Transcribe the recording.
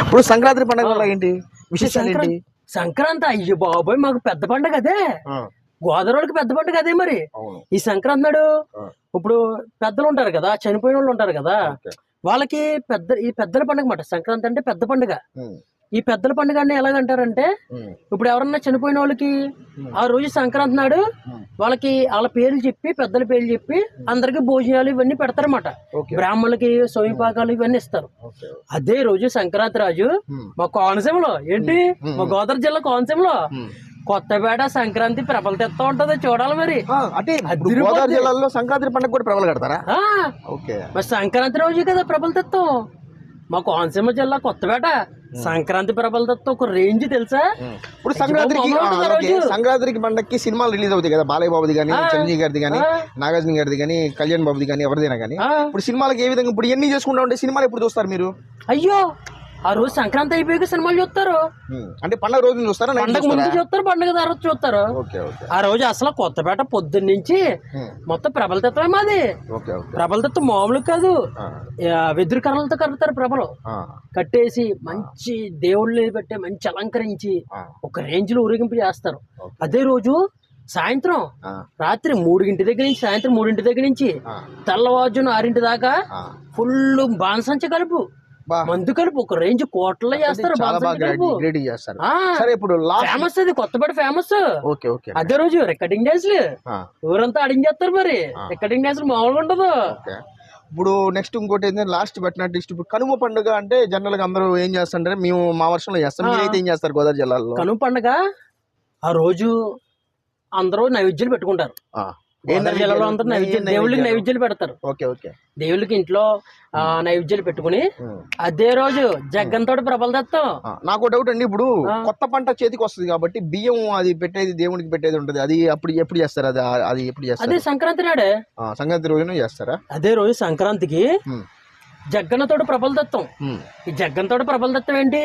ఇప్పుడు సంక్రాంతి పండుగ వల్ల ఏంటి విశేషాలు ఏంటి? సంక్రాంతి అయ్యో బాబోయ్ మాకు పెద్ద పండుగ అదే. గోదావరికి పెద్ద పండుగ అదే. మరి ఈ సంక్రాంతి నాడు ఇప్పుడు పెద్దలు ఉంటారు కదా, చనిపోయిన వాళ్ళు ఉంటారు కదా, వాళ్ళకి ఈ పెద్దల పండుగ మాట. సంక్రాంతి అంటే పెద్ద పండుగ. ఈ పెద్దల పండుగ అంటే ఎలాగంటారంటే, ఇప్పుడు ఎవరన్నా చనిపోయిన వాళ్ళకి ఆ రోజు సంక్రాంతి నాడు వాళ్ళకి వాళ్ళ పేర్లు చెప్పి, పెద్దల పేర్లు చెప్పి అందరికి భోజనాలు ఇవన్నీ పెడతారన్నమాట. బ్రాహ్మణులకి స్వయంపాకాలు ఇవన్నీ ఇస్తారు. అదే రోజు సంక్రాంతి రోజు మా కోనసీమలో ఏంటి, మా గోదావరి జిల్లా కోనసీమలో కొత్తపేట సంక్రాంతి ప్రభలు తెస్తా ఉంటది, చూడాలి. మరి అంటే గోదావరి జిల్లాలో సంక్రాంతి పండుగ కూడా ప్రభలు కడతారా? మరి సంక్రాంతి రోజు కదా ప్రభలు తెస్తాం. మా కోనసీమ జిల్లా కొత్తపేట సంక్రాంతి ప్రభలు తెస్తాం. ఒక రేంజ్ తెలుసా? ఇప్పుడు సంక్రాంతికి పండగకి సినిమాలు రిలీజ్ అవుతాయి కదా, బాలయ్య బాబుది కానీ, చిరంజీవి గారిది కానీ, నాగార్జున గారిది కానీ, కళ్యాణ్ బాబుది కానీ, ఎవరిదైనా కానీ. ఇప్పుడు సినిమాలకి ఏ విధంగా ఇప్పుడు ఎన్ని చేసుకుంటా ఉంటే సినిమాలు ఎప్పుడు చూస్తారు మీరు? అయ్యో ఆ రోజు సంక్రాంతి అయిపోయాక సినిమాలు చూస్తారు. అంటే పండుగ రోజు చూస్తారా? పండుగ ముందు చూస్తారు, పండుగ తర్వాత చూస్తారు. ఆ రోజు అసలు కొత్తపేట పొద్దున్న నుంచి మొత్తం ప్రభల తత్వమే మాది. ప్రభల తత్వం మామూలు కాదు, వెదురు కర్రలతో కడతారు. ప్రభలు కట్టేసి మంచి దేవుళ్ళు పెట్టే మంచి అలంకరించి ఒక రేంజ్ లో ఊరేగింపు చేస్తారు. అదే రోజు సాయంత్రం రాత్రి 3 దగ్గర నుంచి, సాయంత్రం 3 దగ్గర నుంచి తెల్లవారుజామున 6 దాకా ఫుల్ బాన్సంచ కలుపు, మందు కలుపు, ఒక రేంజ్ కోటలో చేస్తారు. ఫేమస్ అది కొత్తపేట ఫేమస్. అదే రోజు రికార్డింగ్ డాన్స్లు ఊరంతా అడించేస్తారు. మరి రికార్డింగ్ డాన్స్లు మామూలుగా ఉండదు. ఇప్పుడు నెక్స్ట్ ఇంకోటి ఏంటంటే, లాస్ట్ బట్ నాట్ లీస్ట్, ఇప్పుడు కనుమ పండుగ అంటే జనరల్ గా అందరూ ఏం చేస్తుంటారు, మేము మా వర్షంలో చేస్తాం, మీరైతే ఏం చేస్తారు గోదావరి జిల్లాలో? కనుమ పండుగ ఆ రోజు అందరూ నైవేద్యాలు పెట్టుకుంటారు. జిల్లాలో అందరూ దేవుళ్ళకి నైవేద్యాలు పెడతారు. దేవుళ్ళకి ఇంట్లో నైవేద్యాలు పెట్టుకుని అదే రోజు జగ్గంతోటి ప్రభలు తెస్తాం. నాకు డౌట్ అండి, ఇప్పుడు కొత్త పంట చేతికి వస్తుంది కాబట్టి బియ్యం అది పెట్టేది దేవుడికి పెట్టేది ఉంటది, అది అప్పుడు ఎప్పుడు చేస్తారు? అది ఎప్పుడు చేస్తారు? అదే సంక్రాంతి నాడే, సంక్రాంతి రోజున చేస్తారా? అదే రోజు సంక్రాంతికి జగ్గన్నతోటి ప్రభలు తెస్తాం. ఈ జగ్గంతోటి ప్రభలు తెస్తాం ఏంటి,